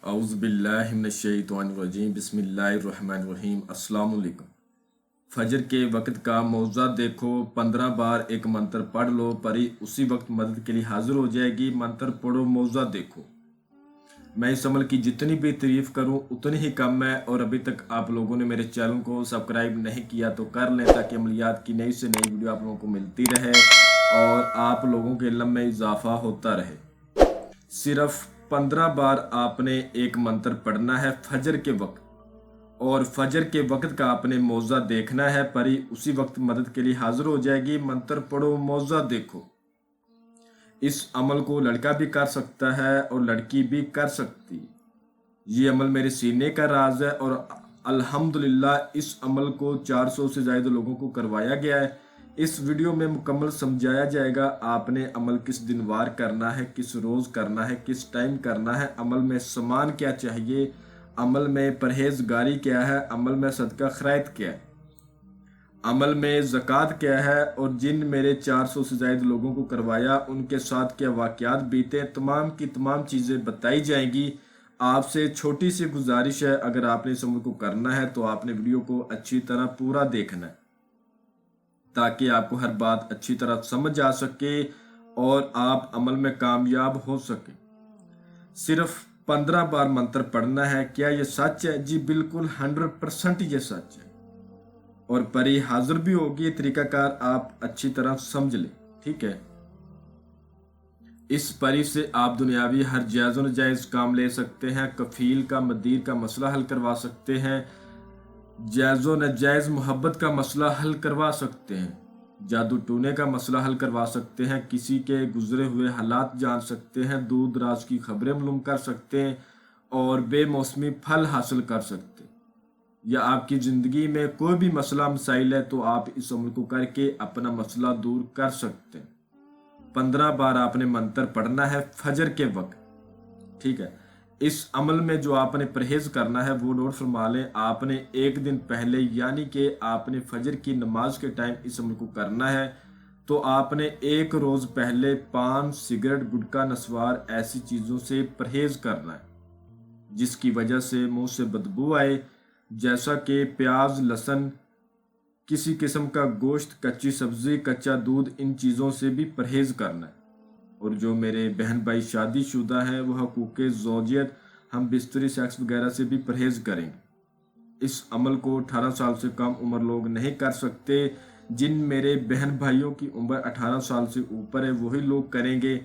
اعوذ باللہ من الشیطان الرجیم بسم اللہ الرحمن الرحیم۔ السلام علیکم۔ فجر کے وقت کا موضوع دیکھو، 15 بار ایک منتر پڑھ لو، پری اسی وقت مدد کے لیے حاضر ہو جائے گی۔ منتر پڑھو، موضوع دیکھو۔ میں اس عمل کی جتنی بھی تعریف کروں اتنی ہی کم ہے، اور ابھی تک آپ لوگوں نے میرے چینل کو سبسکرائب نہیں کیا تو کر لیں، تاکہ عملیات کی نئی سے نئی ویڈیو آپ لوگوں کو ملتی رہے اور آپ لوگوں کے علم میں اضافہ ہوتا رہے۔ صرف 15 بار آپ نے ایک منتر پڑھنا ہے فجر کے وقت، اور فجر کے وقت کا آپ نے موضوع دیکھنا ہے، پری اسی وقت مدد کے لیے حاضر ہو جائے گی۔ منتر پڑھو، موضوع دیکھو۔ اس عمل کو لڑکا بھی کر سکتا ہے اور لڑکی بھی کر سکتی۔ یہ عمل میرے سینے کا راز ہے، اور الحمدللہ اس عمل کو 400 سے زائد لوگوں کو کروایا گیا ہے۔ اس ویڈیو میں مکمل سمجھایا جائے گا آپ نے عمل کس دن وار کرنا ہے، کس روز کرنا ہے، کس ٹائم کرنا ہے، عمل میں سامان کیا چاہیے، عمل میں پرہیزگاری کیا ہے، عمل میں صدقہ خیرات کیا ہے، عمل میں زکوٰۃ کیا ہے، اور جن میرے 400 سے زائد لوگوں کو کروایا ان کے ساتھ کیا واقعات بیتے، تمام کی تمام چیزیں بتائی جائیں گی۔ آپ سے چھوٹی سی گزارش ہے، اگر آپ نے اس عمل کو کرنا ہے تو آپ نے ویڈیو کو اچھی طرح پورا دیکھنا ہے، تاکہ آپ کو ہر بات اچھی طرح سمجھ آ سکے اور آپ عمل میں کامیاب ہو سکے۔ صرف 15 بار منتر پڑھنا ہے۔ کیا یہ سچ ہے؟ جی بالکل 100% یہ سچ ہے، اور پری حاضر بھی ہوگی۔ طریقہ کار آپ اچھی طرح سمجھ لیں، ٹھیک ہے؟ اس پری سے آپ دنیاوی ہر جائز و ناجائز کام لے سکتے ہیں، کفیل کا مدیر کا مسئلہ حل کروا سکتے ہیں، جائز و ناجائز محبت کا مسئلہ حل کروا سکتے ہیں، جادو ٹونے کا مسئلہ حل کروا سکتے ہیں، کسی کے گزرے ہوئے حالات جان سکتے ہیں، دور دراز کی خبریں معلوم کر سکتے ہیں، اور بے موسمی پھل حاصل کر سکتے ہیں۔ یا آپ کی زندگی میں کوئی بھی مسئلہ مسائل ہے تو آپ اس عمل کو کر کے اپنا مسئلہ دور کر سکتے ہیں۔ 15 بار آپ نے منتر پڑھنا ہے فجر کے وقت، ٹھیک ہے؟ اس عمل میں جو آپ نے پرہیز کرنا ہے وہ نوٹ فرما لیں۔ آپ نے ایک دن پہلے، یعنی کہ آپ نے فجر کی نماز کے ٹائم اس عمل کو کرنا ہے، تو آپ نے ایک روز پہلے پان، سگریٹ، گٹکا، نسوار ایسی چیزوں سے پرہیز کرنا ہے جس کی وجہ سے منہ سے بدبو آئے، جیسا کہ پیاز، لہسن، کسی قسم کا گوشت، کچی سبزی، کچا دودھ، ان چیزوں سے بھی پرہیز کرنا ہے۔ اور جو میرے بہن بھائی شادی شدہ ہیں وہ حقوق زوجیت، ہم بستری سیکس وغیرہ سے بھی پرہیز کریں گے۔ اس عمل کو 18 سال سے کم عمر لوگ نہیں کر سکتے۔ جن میرے بہن بھائیوں کی عمر 18 سال سے اوپر ہے وہی لوگ کریں گے۔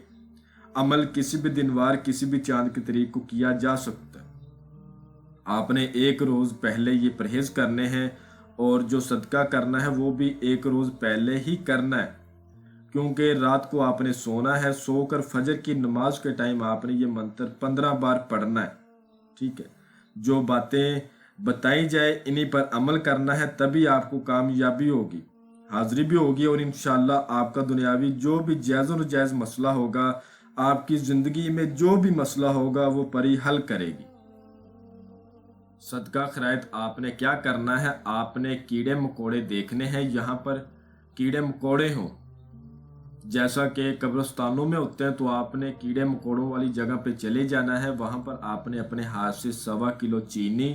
عمل کسی بھی دن وار، کسی بھی چاند کی تاریخ کو کیا جا سکتا ہے۔ آپ نے ایک روز پہلے یہ پرہیز کرنے ہیں، اور جو صدقہ کرنا ہے وہ بھی ایک روز پہلے ہی کرنا ہے، کیونکہ رات کو آپ نے سونا ہے۔ سو کر فجر کی نماز کے ٹائم آپ نے یہ منتر 15 بار پڑھنا ہے، ٹھیک ہے؟ جو باتیں بتائی جائے انہی پر عمل کرنا ہے، تبھی آپ کو کامیابی ہوگی، حاضری بھی ہوگی، اور انشاءاللہ آپ کا دنیاوی جو بھی جائز و ناجائز مسئلہ ہوگا، آپ کی زندگی میں جو بھی مسئلہ ہوگا وہ پری حل کرے گی۔ صدقہ خیرات آپ نے کیا کرنا ہے؟ آپ نے کیڑے مکوڑے دیکھنے ہیں، یہاں پر کیڑے مکوڑے ہوں جیسا کہ قبرستانوں میں ہوتے ہیں، تو آپ نے کیڑے مکوڑوں والی جگہ پہ چلے جانا ہے۔ وہاں پر آپ نے اپنے ہاتھ سے 1.25 کلو چینی،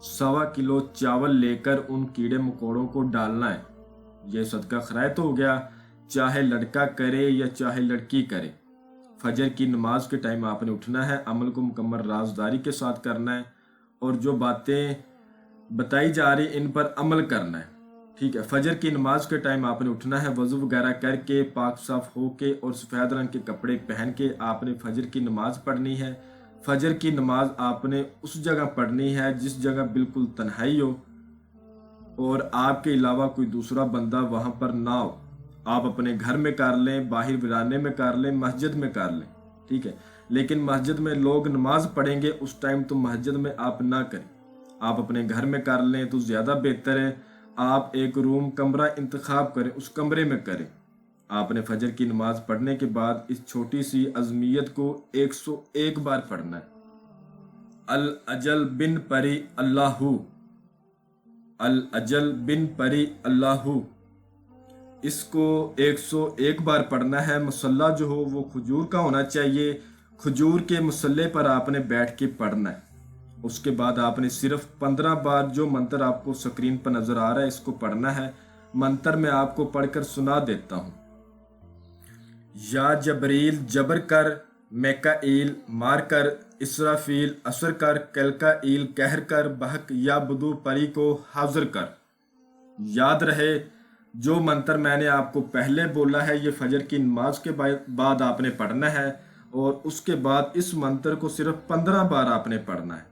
1.25 کلو چاول لے کر ان کیڑے مکوڑوں کو ڈالنا ہے۔ یہ صدقہ خیرات ہو گیا، چاہے لڑکا کرے یا چاہے لڑکی کرے۔ فجر کی نماز کے ٹائم آپ نے اٹھنا ہے، عمل کو مکمل رازداری کے ساتھ کرنا ہے، اور جو باتیں بتائی جا رہی ان پر عمل کرنا ہے، ٹھیک ہے؟ فجر کی نماز کے ٹائم آپ نے اٹھنا ہے، وضو وغیرہ کر کے پاک صاف ہو کے اور سفید رنگ کے کپڑے پہن کے آپ نے فجر کی نماز پڑھنی ہے۔ فجر کی نماز آپ نے اس جگہ پڑھنی ہے جس جگہ بالکل تنہائی ہو، اور آپ کے علاوہ کوئی دوسرا بندہ وہاں پر نہ ہو۔ آپ اپنے گھر میں کر لیں، باہر ویرانے میں کر لیں، مسجد میں کر لیں، ٹھیک ہے؟ لیکن مسجد میں لوگ نماز پڑھیں گے اس ٹائم تو مسجد میں آپ نہ کریں، آپ اپنے گھر میں کر لیں تو زیادہ بہتر ہے۔ آپ ایک روم، کمرہ انتخاب کریں، اس کمرے میں کریں۔ آپ نے فجر کی نماز پڑھنے کے بعد اس چھوٹی سی عظمیت کو 101 بار پڑھنا ہے۔ الاجل بن پری اللہ، الاجل بن پری اللہ، اس کو 101 بار پڑھنا ہے۔ مصلی جو ہو وہ کھجور کا ہونا چاہیے۔ کھجور کے مسلح پر آپ نے بیٹھ کے پڑھنا ہے۔ اس کے بعد آپ نے صرف 15 بار جو منتر آپ کو سکرین پر نظر آ رہا ہے اس کو پڑھنا ہے۔ منتر میں آپ کو پڑھ کر سنا دیتا ہوں۔ یا جبریل جبر کر، میکائیل مار کر، اسرافیل اثر کر، کلکائیل قہر کر، بحق یا بدو پری کو حاضر کر۔ یاد رہے جو منتر میں نے آپ کو پہلے بولا ہے یہ فجر کی نماز کے بعد آپ نے پڑھنا ہے، اور اس کے بعد اس منتر کو صرف 15 بار آپ نے پڑھنا ہے۔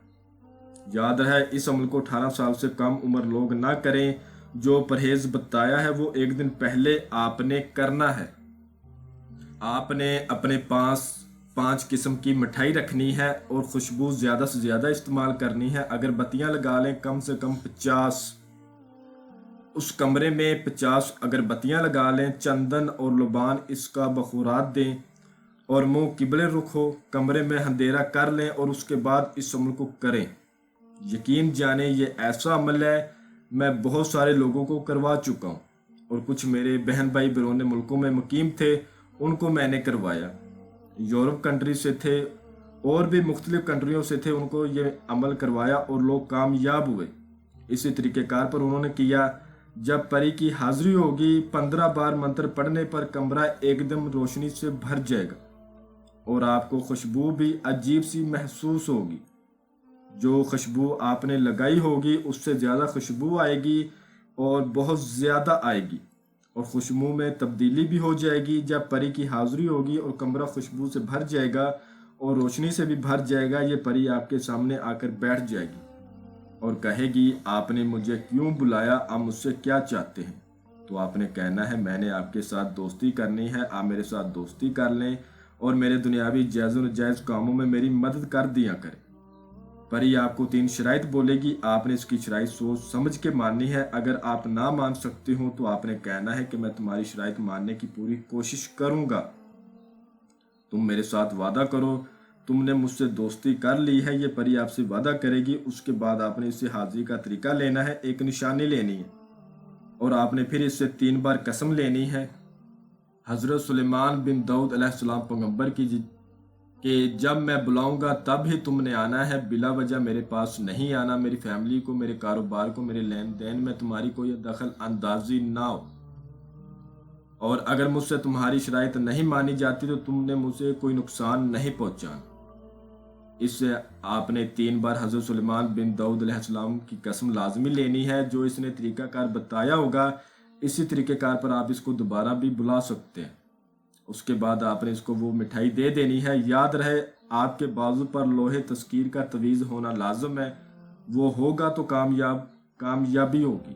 یاد رہے اس عمل کو 18 سال سے کم عمر لوگ نہ کریں۔ جو پرہیز بتایا ہے وہ ایک دن پہلے آپ نے کرنا ہے۔ آپ نے اپنے پاس 5 قسم کی مٹھائی رکھنی ہے اور خوشبو زیادہ سے زیادہ استعمال کرنی ہے۔ اگر بتیاں لگا لیں کم سے کم 50، اس کمرے میں 50 اگر بتیاں لگا لیں، چندن اور لبان اس کا بخورات دیں اور منہ قبلے رخ ہو، کمرے میں اندھیرا کر لیں اور اس کے بعد اس عمل کو کریں۔ یقین جانیں یہ ایسا عمل ہے میں بہت سارے لوگوں کو کروا چکا ہوں، اور کچھ میرے بہن بھائی بیرون ملکوں میں مقیم تھے ان کو میں نے کروایا، یورپ کنٹری سے تھے اور بھی مختلف کنٹریوں سے تھے، ان کو یہ عمل کروایا اور لوگ کامیاب ہوئے۔ اسی طریقہ کار پر انہوں نے کیا۔ جب پری کی حاضری ہوگی 15 بار منتر پڑھنے پر کمرہ ایک دم روشنی سے بھر جائے گا اور آپ کو خوشبو بھی عجیب سی محسوس ہوگی۔ جو خوشبو آپ نے لگائی ہوگی اس سے زیادہ خوشبو آئے گی اور بہت زیادہ آئے گی، اور خوشبو میں تبدیلی بھی ہو جائے گی۔ جب پری کی حاضری ہوگی اور کمرہ خوشبو سے بھر جائے گا اور روشنی سے بھی بھر جائے گا، یہ پری آپ کے سامنے آ کر بیٹھ جائے گی اور کہے گی آپ نے مجھے کیوں بلایا، آپ مجھ سے کیا چاہتے ہیں؟ تو آپ نے کہنا ہے میں نے آپ کے ساتھ دوستی کرنی ہے، آپ میرے ساتھ دوستی کر لیں اور میرے دنیاوی جائز و ناجائز کاموں میں میری مدد کر دیا کریں۔ پری آپ کو 3 شرائط بولے گی، آپ نے اس کی شرائط سوچ سمجھ کے ماننی ہے۔ اگر آپ نہ مان سکتے ہو تو آپ نے کہنا ہے کہ میں تمہاری شرائط ماننے کی پوری کوشش کروں گا، تم میرے ساتھ وعدہ کرو، تم نے مجھ سے دوستی کر لی ہے۔ یہ پری آپ سے وعدہ کرے گی۔ اس کے بعد آپ نے اس سے حاضری کا طریقہ لینا ہے، ایک نشانی لینی ہے اور آپ نے پھر اس سے 3 بار قسم لینی ہے حضرت سلیمان بن داؤد علیہ السلام پیغمبر کی کہ جب میں بلاؤں گا تب ہی تم نے آنا ہے، بلا وجہ میرے پاس نہیں آنا، میری فیملی کو، میرے کاروبار کو، میرے لین دین میں تمہاری کوئی دخل اندازی نہ ہو، اور اگر مجھ سے تمہاری شرائط نہیں مانی جاتی تو تم نے مجھے کوئی نقصان نہیں پہنچانا۔ اس سے آپ نے 3 بار حضرت سلیمان بن داؤد علیہ السلام کی قسم لازمی لینی ہے۔ جو اس نے طریقہ کار بتایا ہوگا اسی طریقہ کار پر آپ اس کو دوبارہ بھی بلا سکتے ہیں۔ اس کے بعد آپ نے اس کو وہ مٹھائی دے دینی ہے۔ یاد رہے آپ کے بازو پر لوہے تذکیر کا تعویذ ہونا لازم ہے، وہ ہوگا تو کامیابی ہوگی۔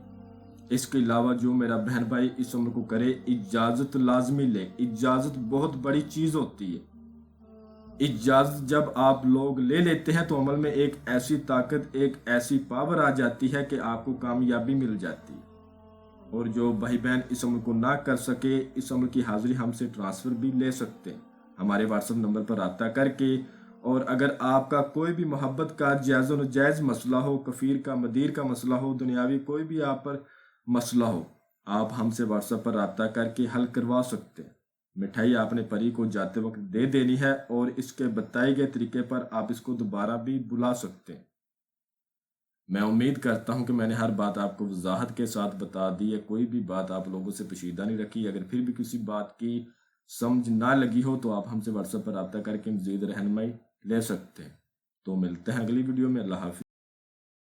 اس کے علاوہ جو میرا بہن بھائی اس عمل کو کرے اجازت لازمی لے، اجازت بہت بڑی چیز ہوتی ہے۔ اجازت جب آپ لوگ لے لیتے ہیں تو عمل میں ایک ایسی طاقت، ایک ایسی پاور آ جاتی ہے کہ آپ کو کامیابی مل جاتی ہے۔ اور جو بھائی بہن اس عمل کو نہ کر سکے اس عمل کی حاضری ہم سے ٹرانسفر بھی لے سکتے ہیں ہمارے واٹس ایپ نمبر پر رابطہ کر کے۔ اور اگر آپ کا کوئی بھی محبت کا جائز و ناجائز مسئلہ ہو، کفیر کا مدیر کا مسئلہ ہو، دنیاوی کوئی بھی آپ پر مسئلہ ہو، آپ ہم سے واٹس ایپ پر رابطہ کر کے حل کروا سکتے ہیں۔ مٹھائی آپ نے پری کو جاتے وقت دے دینی ہے اور اس کے بتائے گئے طریقے پر آپ اس کو دوبارہ بھی بلا سکتے ہیں۔ میں امید کرتا ہوں کہ میں نے ہر بات آپ کو وضاحت کے ساتھ بتا دی ہے، کوئی بھی بات آپ لوگوں سے پوشیدہ نہیں رکھی۔ اگر پھر بھی کسی بات کی سمجھ نہ لگی ہو تو آپ ہم سے واٹس ایپ پر رابطہ کر کے مزید رہنمائی لے سکتے ہیں۔ تو ملتے ہیں اگلی ویڈیو میں۔ اللہ حافظ۔